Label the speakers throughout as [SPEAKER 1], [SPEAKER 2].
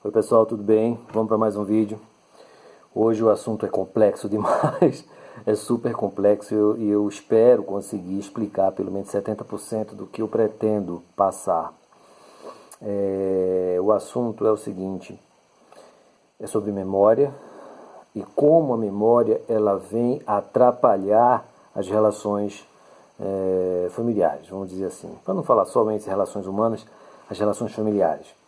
[SPEAKER 1] Oi pessoal, tudo bem? Vamos para mais um vídeo. Hoje o assunto é complexo demais, é super complexo e eu espero conseguir explicar pelo menos 70% do que eu pretendo passar. O assunto é o seguinte, é sobre memória e como a memória ela vem atrapalhar as relações familiares, vamos dizer assim. Para não falar somente de relações humanas, as relações familiares.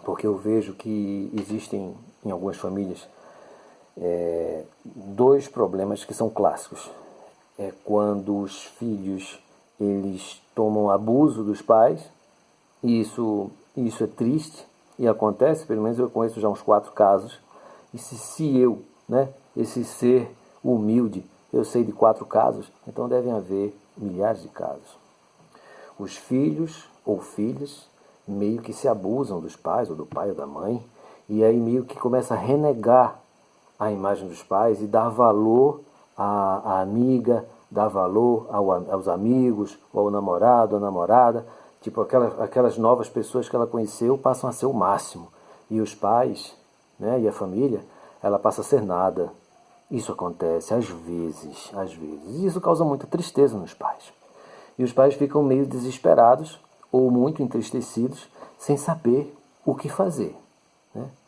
[SPEAKER 1] Porque eu vejo que existem em algumas famílias dois problemas que são clássicos. É quando os filhos eles tomam abuso dos pais, e isso é triste e acontece, pelo menos eu conheço já uns 4 casos. E se eu, esse ser humilde, eu sei de 4 casos, então devem haver milhares de casos. Os filhos ou filhas meio que se abusam dos pais, ou do pai ou da mãe, e aí meio que começa a renegar a imagem dos pais e dar valor à amiga, dar valor aos amigos, ou ao namorado, à namorada. Tipo, aquelas novas pessoas que ela conheceu passam a ser o máximo. E os pais, e a família, ela passa a ser nada. Isso acontece às vezes. E isso causa muita tristeza nos pais. E os pais ficam meio desesperados ou muito entristecidos, sem saber o que fazer.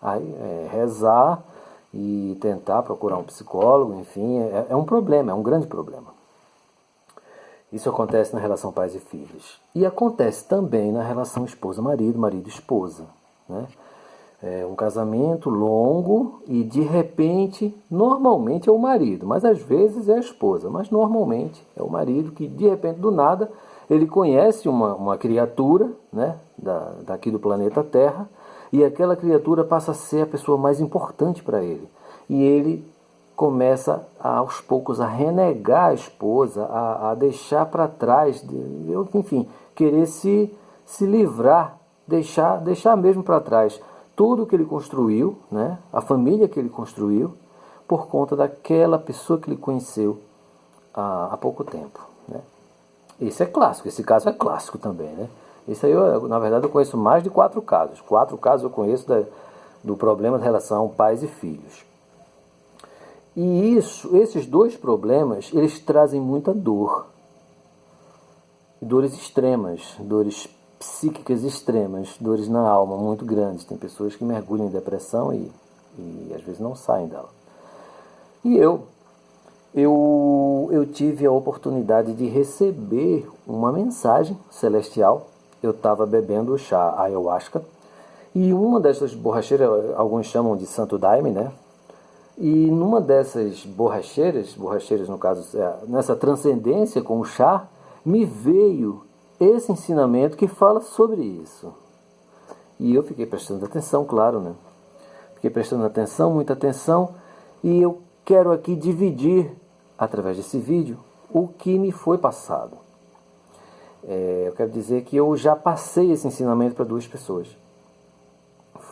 [SPEAKER 1] Aí rezar e tentar procurar um psicólogo, enfim, é um problema, é um grande problema. Isso acontece na relação pais e filhos. E acontece também na relação esposa-marido, marido-esposa. É um casamento longo e, de repente, normalmente é o marido, mas às vezes é a esposa, mas normalmente é o marido que, de repente, do nada, ele conhece uma criatura, daqui do planeta Terra, e aquela criatura passa a ser a pessoa mais importante para ele. E ele começa, aos poucos, a renegar a esposa, a deixar para trás, enfim, querer se livrar, deixar mesmo para trás tudo que ele construiu, a família que ele construiu, por conta daquela pessoa que ele conheceu há pouco tempo. Esse é clássico, esse caso é clássico também. Esse aí, na verdade, eu conheço mais de 4 casos. 4 casos eu conheço do problema da relação pais e filhos. E esses 2 problemas, eles trazem muita dor. Dores extremas, dores psíquicas extremas, dores na alma muito grandes. Tem pessoas que mergulham em depressão e às vezes não saem dela. E eu tive a oportunidade de receber uma mensagem celestial. Eu estava bebendo o chá ayahuasca e uma dessas borracheiras, alguns chamam de santo daime, E numa dessas borracheiras no caso, nessa transcendência com o chá, me veio esse ensinamento que fala sobre isso. E eu fiquei prestando atenção, claro, Fiquei prestando atenção, muita atenção, e eu quero aqui dividir, através desse vídeo, o que me foi passado. Eu quero dizer que eu já passei esse ensinamento para 2 pessoas.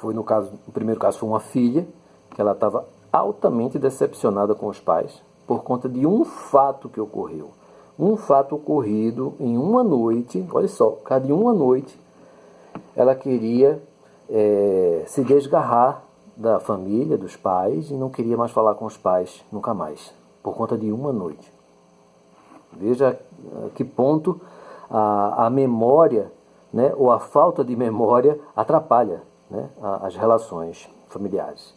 [SPEAKER 1] No primeiro caso foi uma filha, que ela estava altamente decepcionada com os pais, por conta de um fato que ocorreu. Um fato ocorrido em uma noite, olha só, cada uma noite, ela queria se desgarrar da família, dos pais, e não queria mais falar com os pais, nunca mais, por conta de uma noite. Veja a que ponto a memória, ou a falta de memória atrapalha, as relações familiares.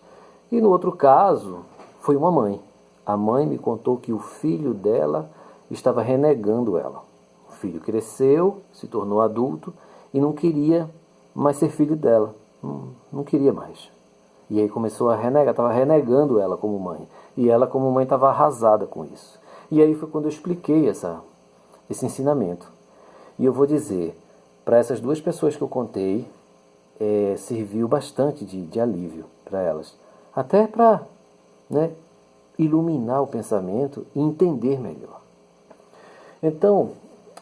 [SPEAKER 1] E no outro caso, foi uma mãe. A mãe me contou que o filho dela estava renegando ela. O filho cresceu, se tornou adulto e não queria mais ser filho dela. Não queria mais. E aí começou a renegar, estava renegando ela como mãe. E ela como mãe estava arrasada com isso. E aí foi quando eu expliquei esse ensinamento. E eu vou dizer, para essas 2 pessoas que eu contei, serviu bastante de alívio para elas. Até para iluminar o pensamento e entender melhor. Então,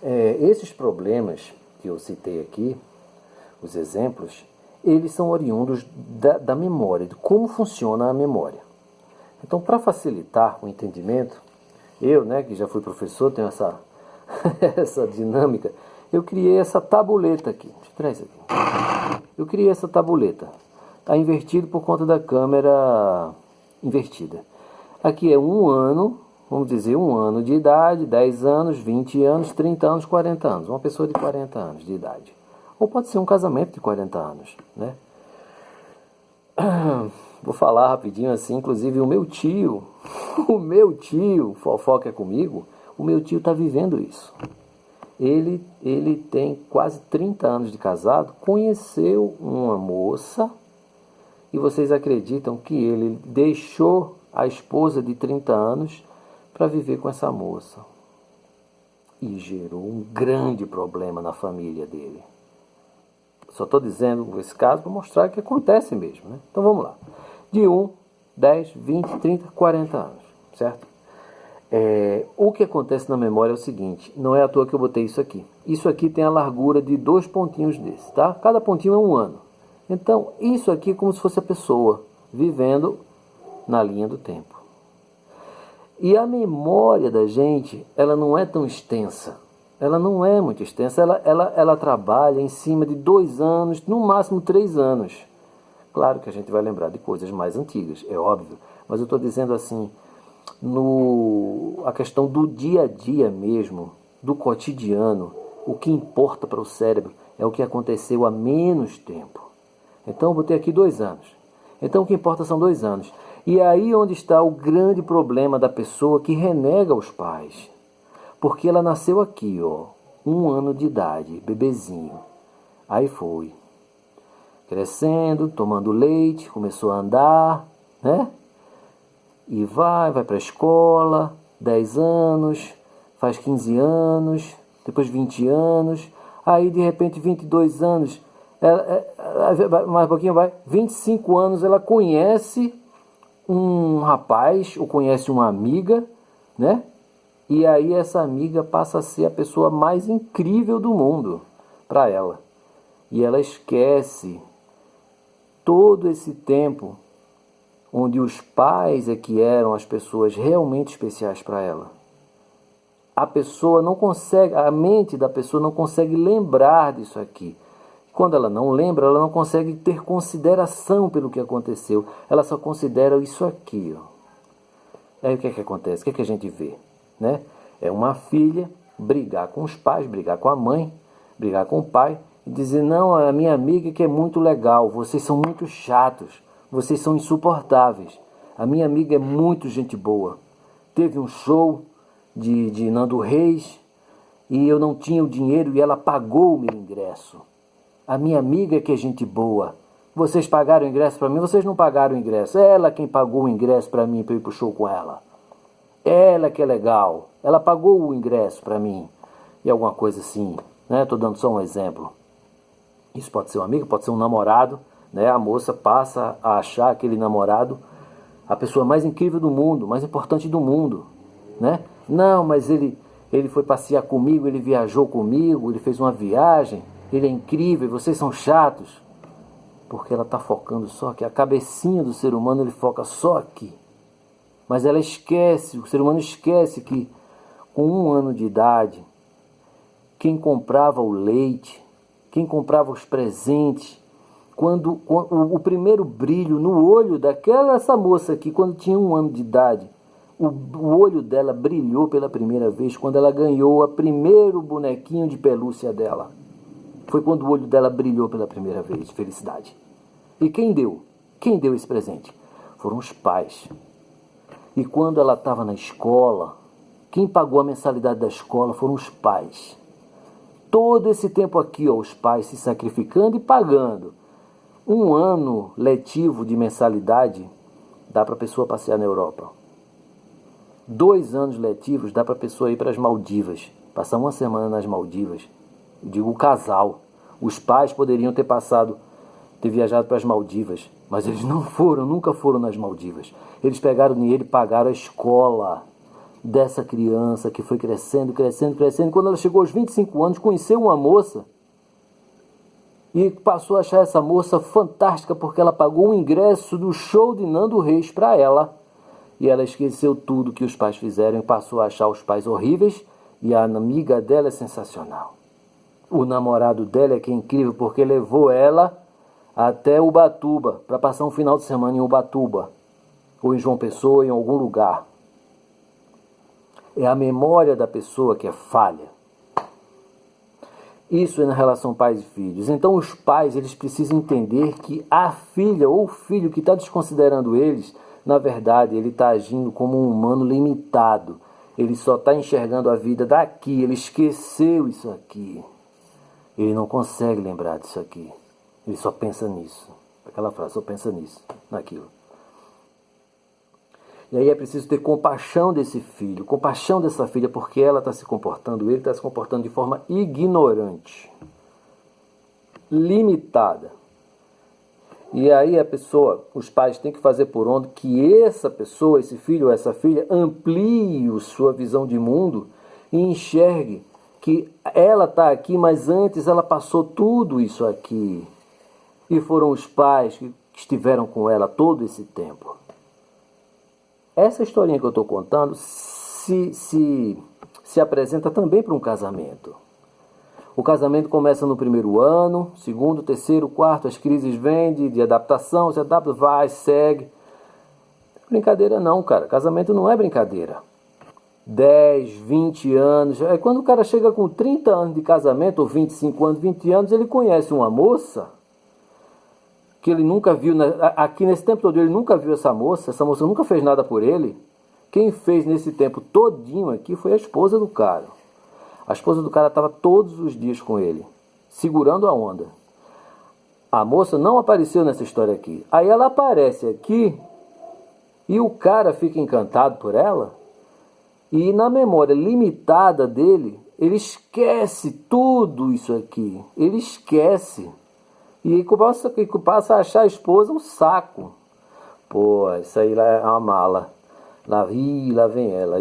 [SPEAKER 1] esses problemas que eu citei aqui, os exemplos, eles são oriundos da memória, de como funciona a memória. Então, para facilitar o entendimento, eu, que já fui professor, tenho essa dinâmica, eu criei essa tabuleta aqui. Deixa eu tirar isso aqui. Eu criei essa tabuleta. Está invertido por conta da câmera invertida. Aqui é 1 ano, vamos dizer 1 ano de idade, 10 anos, 20 anos, 30 anos, 40 anos. Uma pessoa de 40 anos de idade. Ou pode ser um casamento de 40 anos, né? Vou falar rapidinho assim, inclusive o meu tio, fofoca comigo, o meu tio está vivendo isso. Ele tem quase 30 anos de casado, conheceu uma moça, e vocês acreditam que ele deixou a esposa de 30 anos para viver com essa moça. E gerou um grande problema na família dele. Só estou dizendo esse caso para mostrar que acontece mesmo, né? Então vamos lá. De 1, 10, 20, 30, 40 anos, certo? O que acontece na memória é o seguinte, não é à toa que eu botei isso aqui. Isso aqui tem a largura de 2 pontinhos desses, tá? Cada pontinho é 1 ano. Então, isso aqui é como se fosse a pessoa vivendo na linha do tempo. E a memória da gente, ela não é tão extensa. Ela não é muito extensa. Ela trabalha em cima de 2 anos, no máximo 3 anos. Claro que a gente vai lembrar de coisas mais antigas, é óbvio. Mas eu estou dizendo assim, a questão do dia a dia mesmo, do cotidiano, o que importa para o cérebro é o que aconteceu há menos tempo. Então eu botei aqui 2 anos. Então o que importa são 2 anos. E aí onde está o grande problema da pessoa que renega os pais. Porque ela nasceu aqui, 1 ano de idade, bebezinho. Aí foi crescendo, tomando leite, começou a andar, né? E vai para a escola, 10 anos, faz 15 anos, depois 20 anos, aí de repente 22 anos, mais um pouquinho vai, 25 anos ela conhece um rapaz, ou conhece uma amiga, né? E aí essa amiga passa a ser a pessoa mais incrível do mundo para ela. E ela esquece todo esse tempo onde os pais é que eram as pessoas realmente especiais para ela. A pessoa não consegue, a mente da pessoa não consegue lembrar disso aqui. Quando ela não lembra, ela não consegue ter consideração pelo que aconteceu. Ela só considera isso aqui. Aí o que é que acontece? O que é que a gente vê? Né? É uma filha brigar com os pais, brigar com a mãe, brigar com o pai e dizer, não, a minha amiga que é muito legal, vocês são muito chatos, vocês são insuportáveis. A minha amiga é muito gente boa. Teve um show de Nando Reis e eu não tinha o dinheiro e ela pagou o meu ingresso. A minha amiga que é gente boa. Vocês pagaram o ingresso para mim? Vocês não pagaram o ingresso. É ela quem pagou o ingresso para mim, para ir pro show com ela. Ela que é legal. Ela pagou o ingresso para mim. E alguma coisa assim, né? Estou dando só um exemplo. Isso pode ser um amigo, pode ser um namorado, né? A moça passa a achar aquele namorado a pessoa mais incrível do mundo, mais importante do mundo, né? Não, mas ele foi passear comigo, ele viajou comigo, ele fez uma viagem, ele é incrível, vocês são chatos. Porque ela está focando só aqui. A cabecinha do ser humano, ele foca só aqui. Mas ela esquece, o ser humano esquece que com 1 ano de idade, quem comprava o leite, quem comprava os presentes, quando o primeiro brilho no olho essa moça aqui, quando tinha 1 ano de idade, o olho dela brilhou pela primeira vez quando ela ganhou o primeiro bonequinho de pelúcia dela. Foi quando o olho dela brilhou pela primeira vez, de felicidade. E quem deu? Quem deu esse presente? Foram os pais. E quando ela estava na escola, quem pagou a mensalidade da escola foram os pais. Todo esse tempo aqui, os pais se sacrificando e pagando. 1 ano letivo de mensalidade dá para a pessoa passear na Europa. 2 anos letivos dá para a pessoa ir para as Maldivas, passar 1 semana nas Maldivas. Eu digo o casal. Os pais poderiam ter viajado para as Maldivas, mas eles não foram, nunca foram nas Maldivas. Eles pegaram o dinheiro e pagaram a escola dessa criança que foi crescendo, crescendo, crescendo. Quando ela chegou aos 25 anos, conheceu uma moça e passou a achar essa moça fantástica porque ela pagou o ingresso do show de Nando Reis para ela. E ela esqueceu tudo que os pais fizeram e passou a achar os pais horríveis e a amiga dela é sensacional. O namorado dela é que é incrível porque levou ela até Ubatuba, para passar um final de semana em Ubatuba, ou em João Pessoa, ou em algum lugar. É a memória da pessoa que é falha. Isso é na relação pais e filhos. Então os pais, eles precisam entender que a filha ou o filho que está desconsiderando eles, na verdade, ele está agindo como um humano limitado. Ele só está enxergando a vida daqui, ele esqueceu isso aqui. Ele não consegue lembrar disso aqui. Ele só pensa nisso. Aquela frase, só pensa nisso, naquilo. E aí é preciso ter compaixão desse filho, compaixão dessa filha, porque ela está se comportando, ele está se comportando de forma ignorante, limitada. E aí a pessoa, os pais têm que fazer por onde que essa pessoa, esse filho ou essa filha, amplie sua visão de mundo e enxergue que ela está aqui, mas antes ela passou tudo isso aqui. E foram os pais que estiveram com ela todo esse tempo. Essa historinha que eu estou contando se apresenta também para um casamento. O casamento começa no primeiro ano, segundo, terceiro, quarto, as crises vêm de adaptação, se adapta, vai, segue. Brincadeira não, cara. Casamento não é brincadeira. 10, 20 anos. É quando o cara chega com 30 anos de casamento, ou 25 anos, 20 anos, ele conhece uma moça que ele nunca viu, aqui nesse tempo todo ele nunca viu essa moça nunca fez nada por ele. Quem fez nesse tempo todinho aqui foi a esposa do cara. A esposa do cara estava todos os dias com ele, segurando a onda. A moça não apareceu nessa história aqui. Aí ela aparece aqui e o cara fica encantado por ela e na memória limitada dele, ele esquece tudo isso aqui. Ele esquece. E passa a achar a esposa um saco. Pô, isso aí lá é uma mala. Lá vem ela.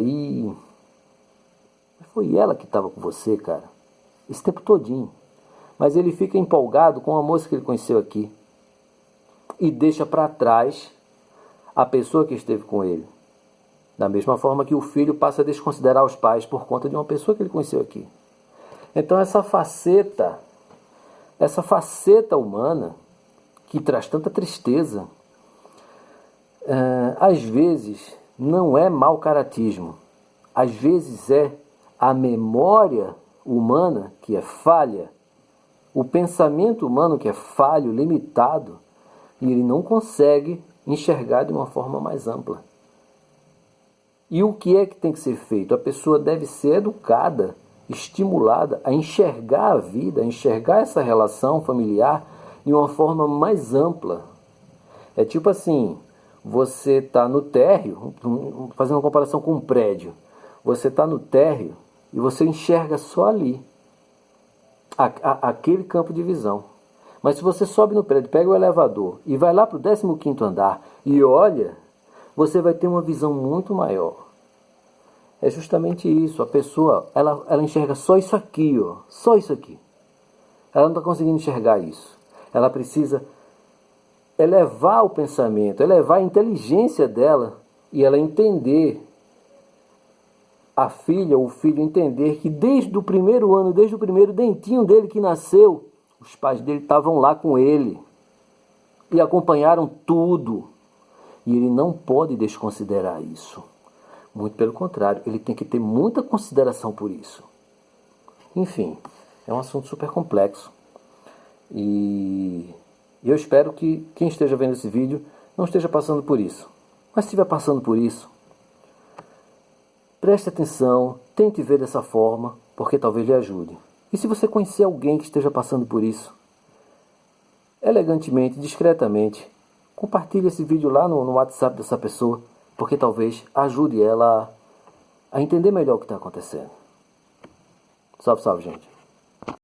[SPEAKER 1] Foi ela que estava com você, cara. Esse tempo todinho. Mas ele fica empolgado com a moça que ele conheceu aqui. E deixa para trás a pessoa que esteve com ele. Da mesma forma que o filho passa a desconsiderar os pais por conta de uma pessoa que ele conheceu aqui. Então essa faceta humana que traz tanta tristeza, às vezes não é mau caratismo, às vezes é a memória humana que é falha, o pensamento humano que é falho, limitado, e ele não consegue enxergar de uma forma mais ampla. E o que é que tem que ser feito? A pessoa deve ser educada, estimulada a enxergar a vida, a enxergar essa relação familiar de uma forma mais ampla. É tipo assim, você está no térreo, fazendo uma comparação com um prédio, você está no térreo e você enxerga só ali, aquele campo de visão. Mas se você sobe no prédio, pega o elevador e vai lá para o 15º andar e olha, você vai ter uma visão muito maior. É justamente isso, a pessoa, ela enxerga só isso aqui, ó, só isso aqui. Ela não está conseguindo enxergar isso. Ela precisa elevar o pensamento, elevar a inteligência dela e ela entender, a filha ou o filho entender que desde o primeiro ano, desde o primeiro dentinho dele que nasceu, os pais dele estavam lá com ele e acompanharam tudo. E ele não pode desconsiderar isso. Muito pelo contrário, ele tem que ter muita consideração por isso. Enfim, é um assunto super complexo. E eu espero que quem esteja vendo esse vídeo não esteja passando por isso. Mas se estiver passando por isso, preste atenção, tente ver dessa forma, porque talvez lhe ajude. E se você conhecer alguém que esteja passando por isso, elegantemente, discretamente, compartilhe esse vídeo lá no WhatsApp dessa pessoa, porque talvez ajude ela a entender melhor o que está acontecendo. Salve, salve, gente.